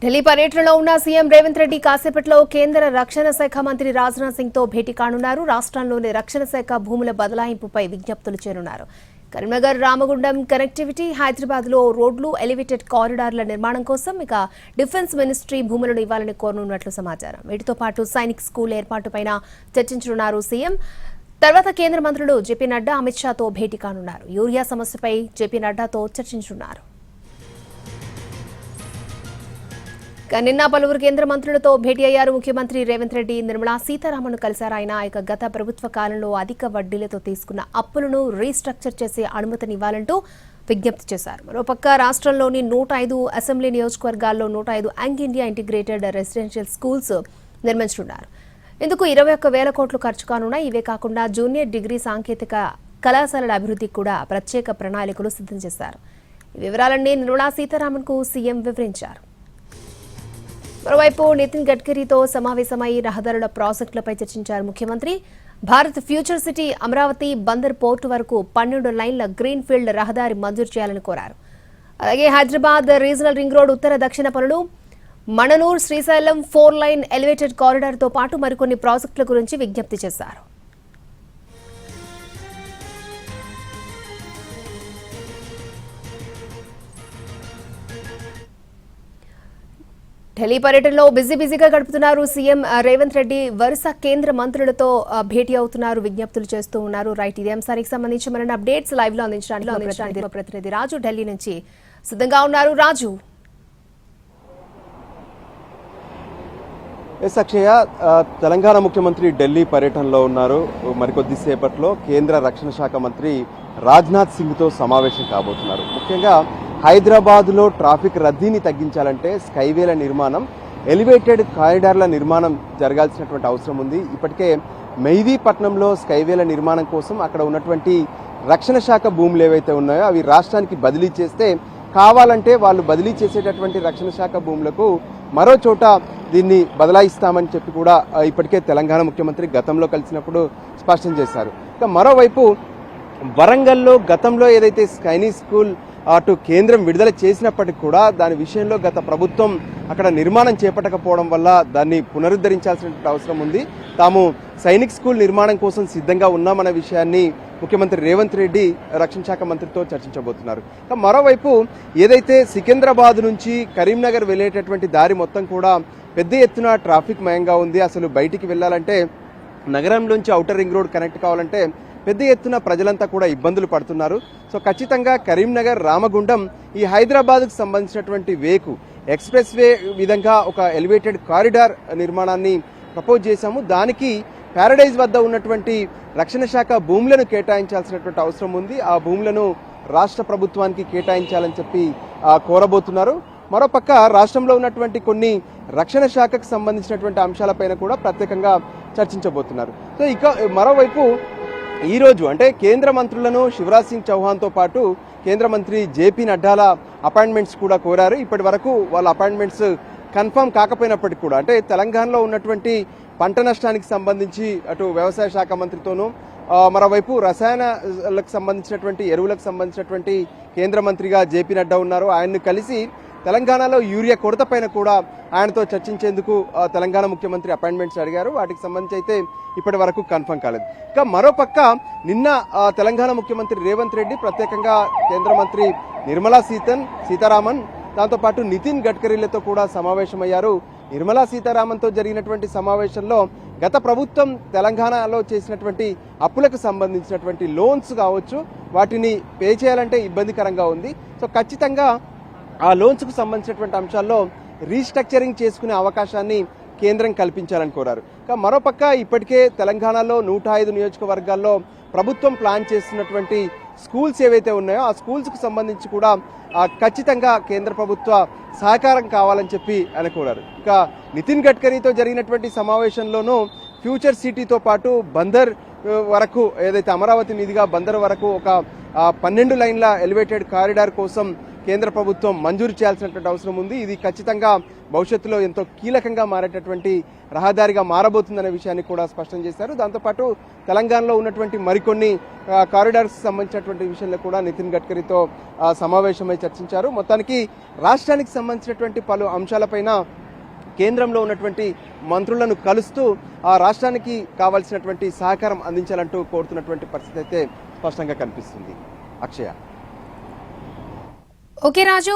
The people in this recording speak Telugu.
ఢిల్లీ పర్యటనలో ఉన్న సీఎం రేవంత్ రెడ్డి కాసేపట్లో కేంద్ర రక్షణ శాఖ మంత్రి రాజ్నాథ్ సింగ్ తో భేటీ కానున్నారు. రాష్ట్రంలోని రక్షణ శాఖ భూముల బదలాయింపుపై విజ్ఞప్తులు చేరున్నారు. కరీంనగర్ రామగుండం కనెక్టివిటీ, హైదరాబాద్ లో రోడ్లు, ఎలివేటెడ్ కారిడార్ల నిర్మాణం కోసం ఇక డిఫెన్స్ మినిస్ట్రీ భూములను ఇవ్వాలని కోరనున్నట్లు సమాచారం. వీటితో పాటు సైనిక్ స్కూల్ ఏర్పాటుపైన చర్చించనున్నారు సీఎం. తర్వాత కేంద్ర మంత్రులు జేపీ నడ్డా, అమిత్ షాతో భేటీ కానున్నారు. యూరియా సమస్యపై జేపీ నడ్డాతో చర్చించనున్నారు. నిన్న పలువురు కేంద్ర మంత్రులతో భేటీ అయ్యారు ముఖ్యమంత్రి రేవంత్ రెడ్డి. నిర్మలా సీతారామన్ కలిశారు. ఆయన గత ప్రభుత్వ కాలంలో అధిక వడ్డీలతో తీసుకున్న అప్పులను రీస్ట్రక్చర్ చేసే అనుమతినివ్వాలంటూ విజ్ఞప్తి చేశారు. మరోపక్క రాష్ట్రంలోని 105 అసెంబ్లీ నియోజకవర్గాల్లో 105 young India integrated residential schools నిర్మించనున్నారు. ఇందుకు 21,000 కోట్లు ఖర్చు కానున్నాయి. ఇవే కాకుండా జూనియర్ డిగ్రీ సాంకేతిక కళాశాలల అభివృద్ధికి కూడా ప్రత్యేక ప్రణాళికలు సిద్ధం చేశారు. ఈ వివరాలన్నీ నిర్మలా సీతారామన్ కు సీఎం వివరించారు. మరోవైపు నితిన్ గడ్కరీతో సమావేశమై రహదారుల ప్రాజెక్టులపై చర్చించారు ముఖ్యమంత్రి. Bharat future city Amaravati Bandar port వరకు 12 లైన్ల గ్రీన్ ఫీల్డ్ రహదారి మంజూరు చేయాలని కోరారు. అలాగే హైదరాబాద్ రీజనల్ రింగ్ రోడ్ ఉత్తర దక్షిణ పనులు, మణనూర్ శ్రీశైలం 4 లైన్ ఎలివేటెడ్ కారిడార్ తో పాటు మరికొన్ని ప్రాజెక్టుల గురించి విజ్ఞప్తి చేశారు. ఢిల్లీ పర్యటనలో బిజీగా గడుపుతున్నారు సీఎం రేవంత్ రెడ్డి. వరుస కేంద్ర మంత్రులతో భేటీ అవుతున్నారు, విజ్ఞప్తులు చేస్తూ ఉన్నారు. రైట్, ఇదే అంశానికి సంబంధించి మరిన్ని అప్డేట్స్ లైవ్ లో అందించడానికి ప్రతినిధి రాజు ఢిల్లీ నుంచి సిద్ధంగా ఉన్నారు. రాజు. అక్షయ, తెలంగాణ ముఖ్యమంత్రి ఢిల్లీ పర్యటనలో ఉన్నారు. మరికొద్దిసేపట్లో కేంద్ర రక్షణ శాఖ మంత్రి రాజ్నాథ్ సింగ్ తో సమావేశం కాబోతున్నారు. ముఖ్యంగా హైదరాబాద్లో ట్రాఫిక్ రద్దీని తగ్గించాలంటే స్కైవేల నిర్మాణం, ఎలివేటెడ్ కారిడార్ల నిర్మాణం జరగాల్సినటువంటి అవసరం ఉంది. ఇప్పటికే మెహదీపట్నంలో స్కైవేల నిర్మాణం కోసం అక్కడ ఉన్నటువంటి రక్షణ శాఖ భూములు ఏవైతే ఉన్నాయో అవి రాష్ట్రానికి బదిలీ చేస్తే, కావాలంటే వాళ్ళు బదిలీ చేసేటటువంటి రక్షణ శాఖ భూములకు మరో చోట దీన్ని బదలాయిస్తామని చెప్పి కూడా ఇప్పటికే తెలంగాణ ముఖ్యమంత్రి గతంలో కలిసినప్పుడు స్పష్టం చేశారు. ఇక మరోవైపు వరంగల్లో గతంలో ఏదైతే సైనిక్ స్కూల్ అటు కేంద్రం విడుదల చేసినప్పటికీ కూడా దాని విషయంలో గత ప్రభుత్వం అక్కడ నిర్మాణం చేపట్టకపోవడం వల్ల దాన్ని పునరుద్ధరించాల్సిన అవసరం ఉంది. తాము సైనిక్ స్కూల్ నిర్మాణం కోసం సిద్ధంగా ఉన్నామన్న విషయాన్ని ముఖ్యమంత్రి రేవంత్ రెడ్డి రక్షణ శాఖ మంత్రితో చర్చించబోతున్నారు. మరోవైపు ఏదైతే సికింద్రాబాద్ నుంచి కరీంనగర్ వెళ్లేటటువంటి దారి మొత్తం కూడా పెద్ద ఎత్తున ట్రాఫిక్ మయంగా ఉంది. అసలు బయటికి వెళ్లాలంటే, నగరంలోంచి ఔటర్ రింగ్ రోడ్ కనెక్ట్ కావాలంటే పెద్ద ఎత్తున ప్రజలంతా కూడా ఇబ్బందులు పడుతున్నారు. సో ఖచ్చితంగా కరీంనగర్ రామగుండం ఈ హైదరాబాద్కు సంబంధించినటువంటి వేకు ఎక్స్ప్రెస్ వే విధంగా ఒక ఎలివేటెడ్ కారిడార్ నిర్మాణాన్ని ప్రపోజ్ చేశాము. దానికి ప్యారడైజ్ వద్ద ఉన్నటువంటి రక్షణ శాఖ భూములను కేటాయించాల్సినటువంటి అవసరం ఉంది. ఆ భూములను రాష్ట్ర ప్రభుత్వానికి కేటాయించాలని చెప్పి కోరబోతున్నారు. మరోపక్క రాష్ట్రంలో ఉన్నటువంటి కొన్ని రక్షణ శాఖకు సంబంధించినటువంటి అంశాలపైన కూడా ప్రత్యేకంగా చర్చించబోతున్నారు. సో ఇక మరోవైపు ఈ రోజు అంటే కేంద్ర మంత్రులను శివరాజ్ సింగ్ చౌహాన్తో పాటు కేంద్ర మంత్రి జేపీ నడ్డాల అపాయింట్మెంట్స్ కూడా కోరారు. ఇప్పటి వరకు వాళ్ళ అపాయింట్మెంట్స్ కన్ఫర్మ్ కాకపోయినప్పటికీ కూడా, అంటే తెలంగాణలో ఉన్నటువంటి పంట నష్టానికి సంబంధించి అటు వ్యవసాయ శాఖ మంత్రితోనూ, మరోవైపు రసాయనాలకు సంబంధించినటువంటి ఎరువులకు సంబంధించినటువంటి కేంద్ర మంత్రిగా జేపీ నడ్డా ఉన్నారు. ఆయన్ని కలిసి తెలంగాణలో యూరియా కొరత పైన కూడా ఆయనతో చర్చించేందుకు తెలంగాణ ముఖ్యమంత్రి అపాయింట్మెంట్స్ అడిగారు. వాటికి సంబంధించి అయితే ఇప్పటి వరకు కన్ఫర్మ్ కాలేదు. ఇక మరోపక్క నిన్న తెలంగాణ ముఖ్యమంత్రి రేవంత్ రెడ్డి ప్రత్యేకంగా కేంద్ర మంత్రి నిర్మలా సీతారామన్, దాంతోపాటు నితిన్ గడ్కరీలతో కూడా సమావేశమయ్యారు. నిర్మలా సీతారామన్తో జరిగినటువంటి సమావేశంలో గత ప్రభుత్వం తెలంగాణలో చేసినటువంటి అప్పులకు సంబంధించినటువంటి లోన్స్ కావచ్చు, వాటిని పే చేయాలంటే ఇబ్బందికరంగా ఉంది. సో ఖచ్చితంగా ఆ లోన్స్కు సంబంధించినటువంటి అంశాల్లో రీస్ట్రక్చరింగ్ చేసుకునే అవకాశాన్ని కేంద్రం కల్పించాలని కోరారు. మరోపక్క ఇప్పటికే తెలంగాణలో 105 నియోజకవర్గాల్లో ప్రభుత్వం ప్లాన్ చేస్తున్నటువంటి స్కూల్స్ ఏవైతే ఉన్నాయో ఆ స్కూల్స్కు సంబంధించి కూడా ఖచ్చితంగా కేంద్ర ప్రభుత్వ సహకారం కావాలని చెప్పి ఆయన కోరారు. ఇక నితిన్ గడ్కరీతో జరిగినటువంటి సమావేశంలోనూ ఫ్యూచర్ సిటీతో పాటు బందర్ వరకు, ఏదైతే అమరావతి మీదుగా బందర్ వరకు ఒక 12 లైన్ల ఎలివేటెడ్ కారిడార్ కోసం కేంద్ర ప్రభుత్వం మంజూరు చేయాల్సినటువంటి అవసరం ఉంది. ఇది ఖచ్చితంగా భవిష్యత్తులో ఎంతో కీలకంగా మారేటటువంటి రహదారిగా మారబోతుందనే విషయాన్ని కూడా స్పష్టం చేశారు. దాంతోపాటు తెలంగాణలో ఉన్నటువంటి మరికొన్ని కారిడార్స్ సంబంధించినటువంటి విషయంలో కూడా నితిన్ గడ్కరీతో సమావేశమై చర్చించారు. మొత్తానికి రాష్ట్రానికి సంబంధించినటువంటి పలు అంశాలపైన కేంద్రంలో ఉన్నటువంటి మంత్రులను కలుస్తూ ఆ రాష్ట్రానికి కావాల్సినటువంటి సహకారం అందించాలంటూ కోరుతున్నటువంటి పరిస్థితి అయితే స్పష్టంగా కనిపిస్తుంది. అక్షయ. ఓకే రాజు.